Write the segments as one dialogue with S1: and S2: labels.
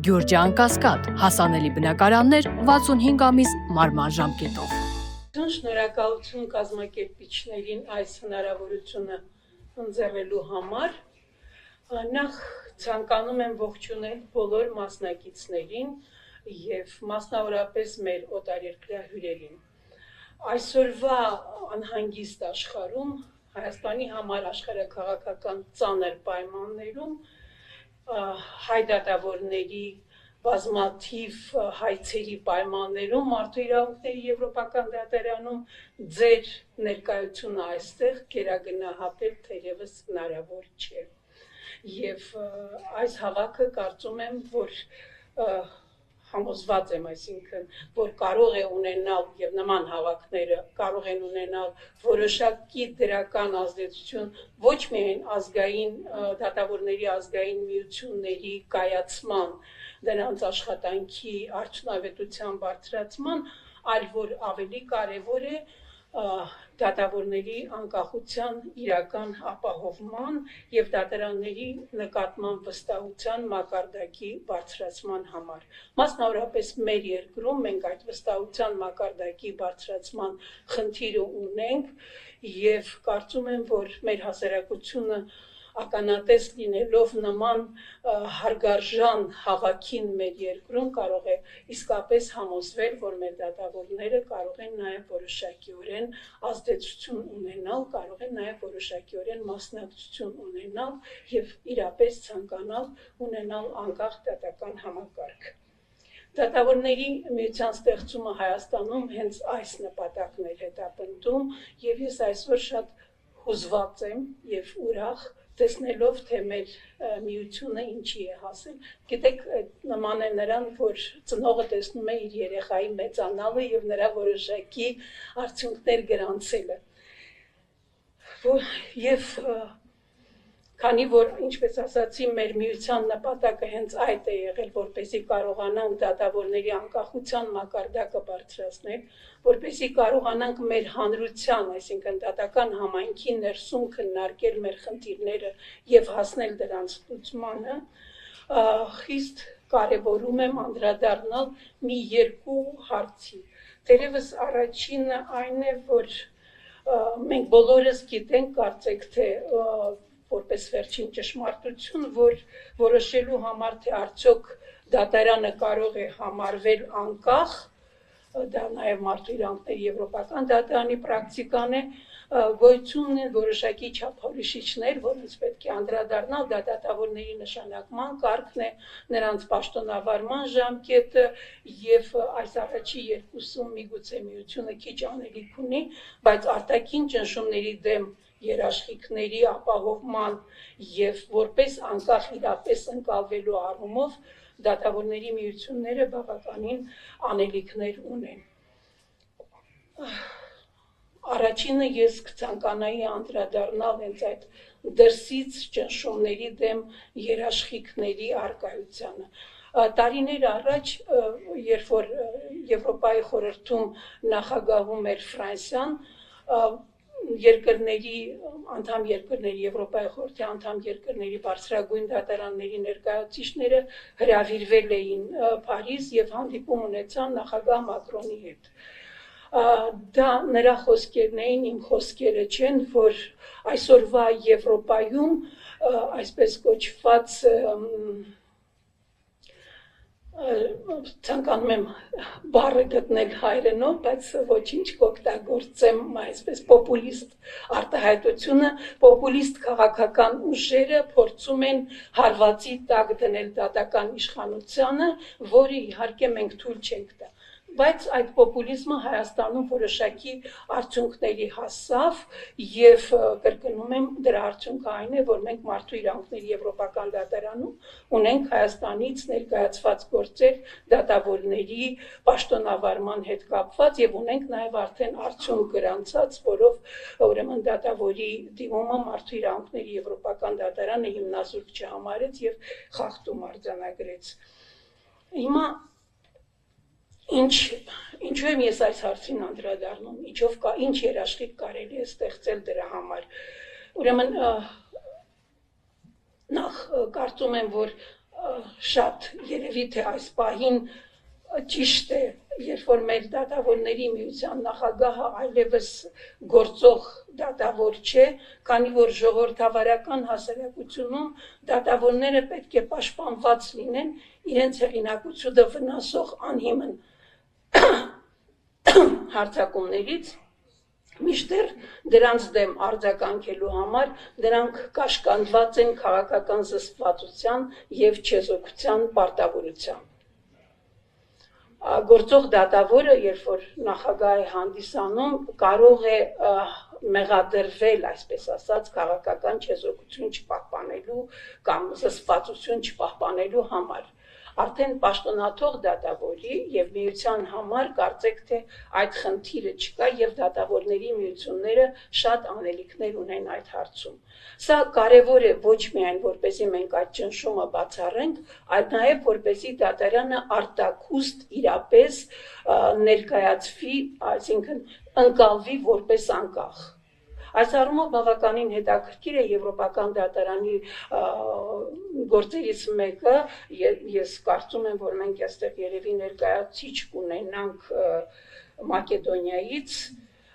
S1: Գյուրջան Կասկադ, հասանելի բնակարաններ 65 ամիս մարման ժամկետով։
S2: Շնորհակալություն կազմակերպիչներին այս հնարավորությունը ընձեռելու համար։ Նախ ցանկանում եմ ողջունել բոլոր մասնակիցներին եւ մասնավորապես մեր օտարերկրյա հյուրերին։ Այսօրվա անհանգիստ աշխարհում Հայաստանի համար աշխարհաքաղաքական ծանր պայմաններում հայ դատավորների բազմաթիվ հայցերի պայմաններում մարդու իրավունքների եվրոպական դատարանում ձեր ներկայությունը այստեղ գերագնահատել թերևս հնարավոր չէ։ Եվ այս հավաքը կարծում եմ, որ համոզված եմ, այսինքն, որ կարող է ունենալ եւ նման հավաքները կարող են ունենալ որոշակի դրական ազդեցություն ոչ միայն ազգային դատավորների ազգային միությունների կայացման, դրանց աշխատանքի արդյունավետության բարձրացման, այլ որ ավելի կարևոր է դատավորների անկախության իրական ապահովման եւ դատարանների նկատմամբ վստահության մակարդակի բարձրացման համար։ Մասնավորապես մեր երկրում մենք այդ վստահության մակարդակի բարձրացման խնդիրը ունենք եւ կարծում եմ, որ մեր հասարակությունը ականատես լինելով նման հարգարժան հավաքին մեր երկրում կարող է իսկապես համոզվել, որ մեր դատավորները կարող են նաեւ որոշակիորեն ազդեցություն ունենալ, կարող են նաեւ որոշակիորեն մասնակցություն ունենալ եւ իրապես ցանկանալ ունենալ անկախ դատական համակարգ։ Դատավորների միության ստեղծումը Հայաստանում հենց այս նպատակն էր հետապնդում եւ ես այսօր շատ հուզված եմ եւ ուրախ տեսնելով, թե մեր միությունը ինչի է հասել։ Գիտեք, նման է նրան, որ ծնողը տեսնում է իր երեխայի մեծանալը եւ նրա որոշակի արդյունքներ գրանցելը։ Եվ քանի որ, ինչպես ասացի, մեր միության նպատակը հենց այդ է եղել, որպեսզի կարողանանք դատավորների անկախության մակարդակը բարձրացնել, որպեսզի կարողանանք մեր հանրության, այսինքն դատական համայնքի ներսում քննարկել մեր խնդիրները եւ հասնել դրանց լուծմանը, խիստ կարեւորում եմ անդրադառնալ մի երկու հարցի։ Թերևս առաջինը այն է, որ մենք բոլորս գիտենք, կարծեք թե որպես վերջին ճշմարտություն, որ որոշելու համար, թե արդյոք դատարանը կարող է համարվել անկախ, դա նաև մարդու իրավունքների եվրոպական դատարանի պրակտիկան է, գոյություն ունեն որոշակի չափորոշիչներ, որոնց պետք է անդրադառնալ, դա դատավորների նշանակման կարգն է, նրանց պաշտոնավարման ժամկետը եւ այս առաջի երկուսում միգուցե միությունը քիչ անելիք ունի, բայց արտաքին ճնշումների դեմ երաշխիքների ապահովման եւ որպես անկախ իրապես ընկալվելու առումով դատավորների միությունները բավականին անելիքներ ունեն։ Առաջինը ես կցանկանայի անդրադառնալ հենց այդ դրսից ճնշումների դեմ երաշխիքների առկայությանը։ Տարիներ առաջ, երբ որ Եվրոպայի խորհրդում նախագահում էր Ֆրանսիան, երկրների անդամ երկրների Եվրոպայի խորհրդի անդամ երկրների բարձրագույն դատարանների ներկայացուցիչները հրավիրվել էին Փարիզ եւ հանդիպում ունեցան նախագահ Մակրոնի հետ։ Դա նրա խոսքերն էին, իմ խոսքերը չեն, որ այսօրվա Եվրոպայում այսպես կոչված ցանկանում եմ բառը գտնել հայերենով, բայց ոչինչ կօգտագործեմ այսպես պոպուլիստ արտահայտությունը, պոպուլիստ քաղաքական ուժերը փորձում են հարվածի տակ դնել դատական իշխանությանը, որը իհարկե մենք թույլ չենք տա։ Բայց այդ պոպուլիզմը Հայաստանում որոշակի արդյունքների հասավ եւ կրկնում եմ դրա արդյունքը այն է, որ մենք մարդու իրավունքների եվրոպական դատարանում ունենք Հայաստանից ներկայացված գործեր դատավորների պաշտոնավարման հետ կապված եւ ունենք նաեւ արդեն արդյունք գրանցած, որով ուրեմն դատավորի դիմումը մարդու իրավունքների եվրոպական դատարանը հիմնազուրկ չհամարեց եւ խախտում արձանագրեց։ Հիմա Ինչու եմ ես այս հարցին անդրադառնում, ինչ երաշխիք կարելի է ստեղծել դրա համար։ Ուրեմն նախ կարծում եմ, որ շատ երևի թե այս պահին ճիշտ է, երբ որ մեր դատավորների միության նախագահը այլևս գործող դատավոր չէ, քանի որ ժողովրդավարական հասարակությունում դատավորները պետք է պաշտպանված լինեն իրենց հեղինակությունը վնասող անհիմն հարձակումներից, միշտեր դրանց դեմ արձագանքելու համար դրանք կաշկանդված են քաղաքական զսպվածության եւ չեզոքության պարտավորությամբ։ Գործող դատավորը, երբ որ նախագահ է հանդիսանում, կարող է մեղադրվել, այսպես ասած, քաղաքական չեզոքություն չպահպանելու կամ զսպվածություն չպահպանելու համար։ Արդեն պաշտոնաթող դատավորի եւ միության համար կարծեք թե այդ խնդիրը չկա եւ դատավորների միությունները շատ անելիքներ ունեն այդ հարցում։ Սա կարևոր է ոչ միայն որպեսզի մենք այդ ճնշումը բացառենք, այլ նաեւ որպեսզի դատարանը արտաքուստ իրապես ներկայացվի, այսինքն ընկալվի որպես անկախ։ Այս առումով բավականին հետաքրքիր է Եվրոպական դատարանի գործերից մեկը, ես կարծում եմ, որ մենք այստեղ երևի ներկայացուցիչ կունենանք Մակեդոնիայից,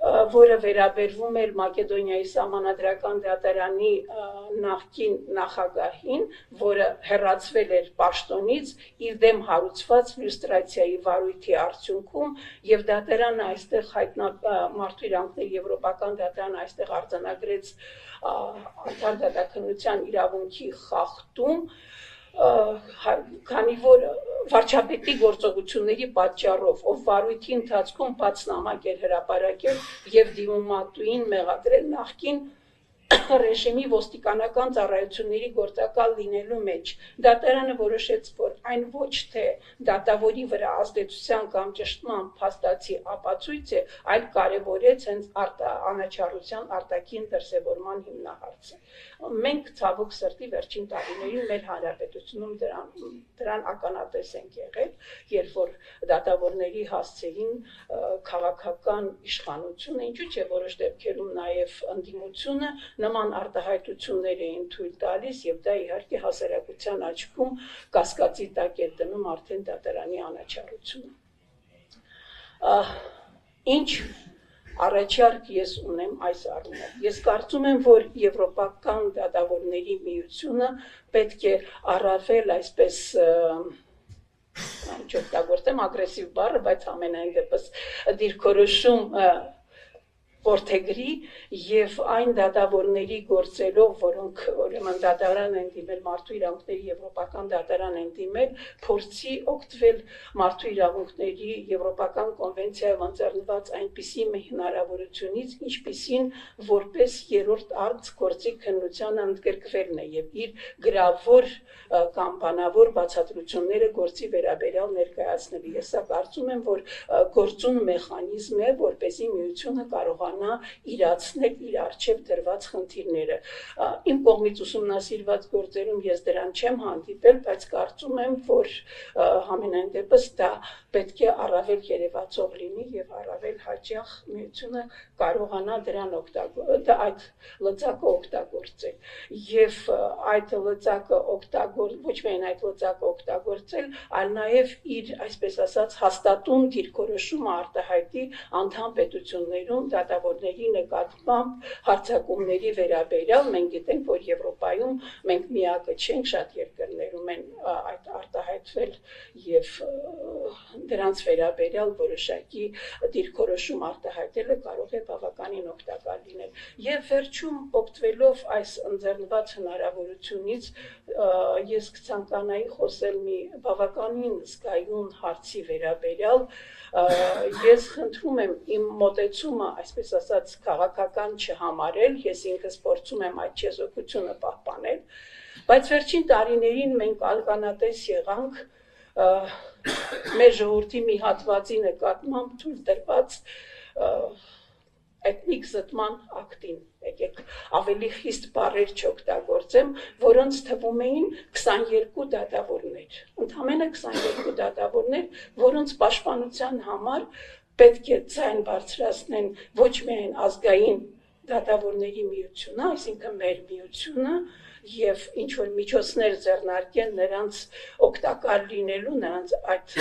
S2: որը վերաբերվում էր Մակեդոնիայի սահմանադրական դատարանի նախկին նախագահին, որը հեռացվել էր պաշտոնից իր դեմ հարուցված լյուստրացիայի վարույթի արդյունքում եւ դատարանը այստեղ մարդու իրավունքների Եվրոպական դատարանը այստեղ արձանագրեց արդար դատաքննության իրավունքի խախտում, քանի որ վարչապետի գործողությունների պատճառով, ով վարույթի ընթացքում բաց նամակ էր հրապարակել եւ դիմումատուին մեղադրել նախկին ռեժիմի ոստիկանական ծառայությունների գործակալ լինելու մեջ, դատարանը որոշեց, որ այն ոչ թե դատավորի վրա ազդեցության կամ ճշտման փաստացի ապացույց է, այլ կարևորեց հենց անաչառության արտաքին դրսևորման հիմնահարցը։ Մենք ցավոք սրտի վերջին տարիներին մեր հանրապետությունում դրան ականատես ենք եղել, երբ որ դատավորների հասցեին քաղաքական իշխանությունը, ինչու՞ չէ որոշ դեպքերում նաև ընդդիմությունը նման արտահայտություններ էին թույլ տալիս եւ դա իհարկե հասարակության աչքում կասկածի տակ էր դնում արդեն դատարանի անաչառությունը։ Ինչ առաջարկ ես ունեմ այս առումով։ Ես կարծում եմ, որ Եվրոպական դատավորների միությունը պետք է առավել այսպես չօգտագործեմ ագրեսիվ բառը, բայց ամենայն դեպս դիրքորոշում որդեգրի եւ այն դատավորների գործերով, որոնք ուրեմն դատարան են դիմել մարդու իրավունքների Եվրոպական դատարան են դիմել, փորձի օգտվել մարդու իրավունքների Եվրոպական կոնվենցիայով ընձեռնված այնպիսի հնարավորությունից, ինչպիսին որպես երրորդ արց գործի քննության ընդգրկվելն է եւ իր գրավոր կամ բանավոր բացատրությունները գործի վերաբերյալ ներկայացնելի։ Ես սա կարծում եմ, որ գործուն մեխանիզմ է, որպեսզի միությունը կարողանա իրացնել իր առջև դրված խնդիրները։ Իմ կողմից ուսումնասիրված գործերում ես դրան չեմ հանդիպել, բայց կարծում եմ, որ համենայն դեպս դա պետք է առավել երևացող լինի եւ առավել հաճախ միությունը կարողանա դրան այդ լծակը օգտագործել։ Եվ այդ լծակը ոչ միայն այդ լծակը օգտագործել, այլ նաեւ իր, այսպես ասած, հաստատուն դիրքորոշումը արտահայտի անդամ պետություններում դատավորների նկատմամբ հարձակումների վերաբերյալ։ Մենք գիտենք, որ Եվրոպայում մենք միակը չենք, շատ երկրներում են այդ արտահայտվել եւ դրանց վերաբերյալ որոշակի դիրքորոշում արտահայտելը կարող է բավականին օգտակար լինել։ Եվ վերջում օգտվելով այս ընձեռնված հնարավորությունից ես կցանկանայի խոսել մի բավականին զգայուն հարցի վերաբերյալ։ Ես խնդրում եմ իմ մոտեցումը, այսպես ասած, քաղաքական չհամարել, ես ինքս փորձում եմ այդ չեզոքությունը պահպանել, բայց վերջին տարիներին մենք ականատես եղանք մեր ժողովրդի մի հատվածի նկատմամբ թույլ տրված էթնիկ զտման ակտին, եկեք ավելի խիստ բառեր չօգտագործեմ, որոնց թվում էին 22 դատավորներ, ընդամենը 22 դատավորներ, որոնց պաշտպանության համար պետք է ձայն բարձրացնեն ոչ միայն ազգային դատավորների միությունը, այսինքն մեր միությունը, եւ ինչ որ միջոցներ ձեռնարկել նրանց օգտակար լինելու, նրանց այդ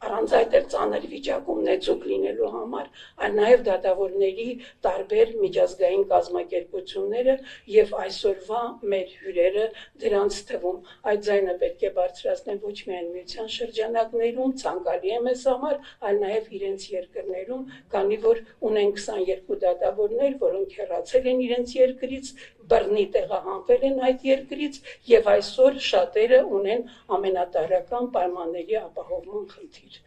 S2: առանց այդ ծանր վիճակում նեցուկ լինելու համար, այլ նաև դատավորների տարբեր միջազգային կազմակերպությունները եւ այսօրվա մեր հյուրերը դրանց թվում այդ ձայնը պետք է բարձրացնել ոչ միայն միության շրջանակներում, ցանկալի է մեզ համար, այլ նաև իրենց երկրներում, քանի որ ունեն 22 դատավորներ, որոնք հեռացել են իրենց երկրից, բռնի տեղահանվել են այդ երկրից եւ այսօր շատերը ունեն ամենատարրական պայմանների ապահովման խնդիր։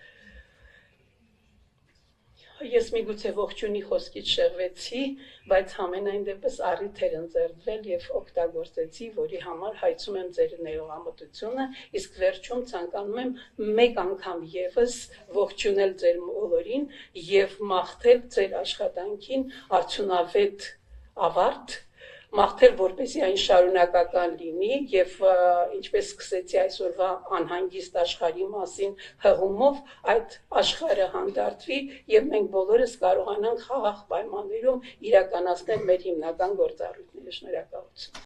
S2: Ես միգուցե ողջունի խոսքից շեղվեցի, բայց համենայն դեպս առիթ էր ընձեռվել եւ օգտագործեցի, որի համար հայցում եմ ձեր ներողամտությունը, իսկ վերջում ցանկանում եմ մեկ անգամ եւս ողջունել ձեր բոլորին եւ մաղթել ձեր աշխատանքին արդյունավետ ավարտ, մաղթել, որպեսզի այն շարունակական լինի եւ ինչպես սկսեցի այսօրվա անհանգիստ աշխարհի մասին հղումով այդ աշխարհը հանդարտվի եւ մենք բոլորս կարողանանք խաղաղ պայմաններում իրականացնել մեր հիմնական գործառույթները։ Շնորհակալություն։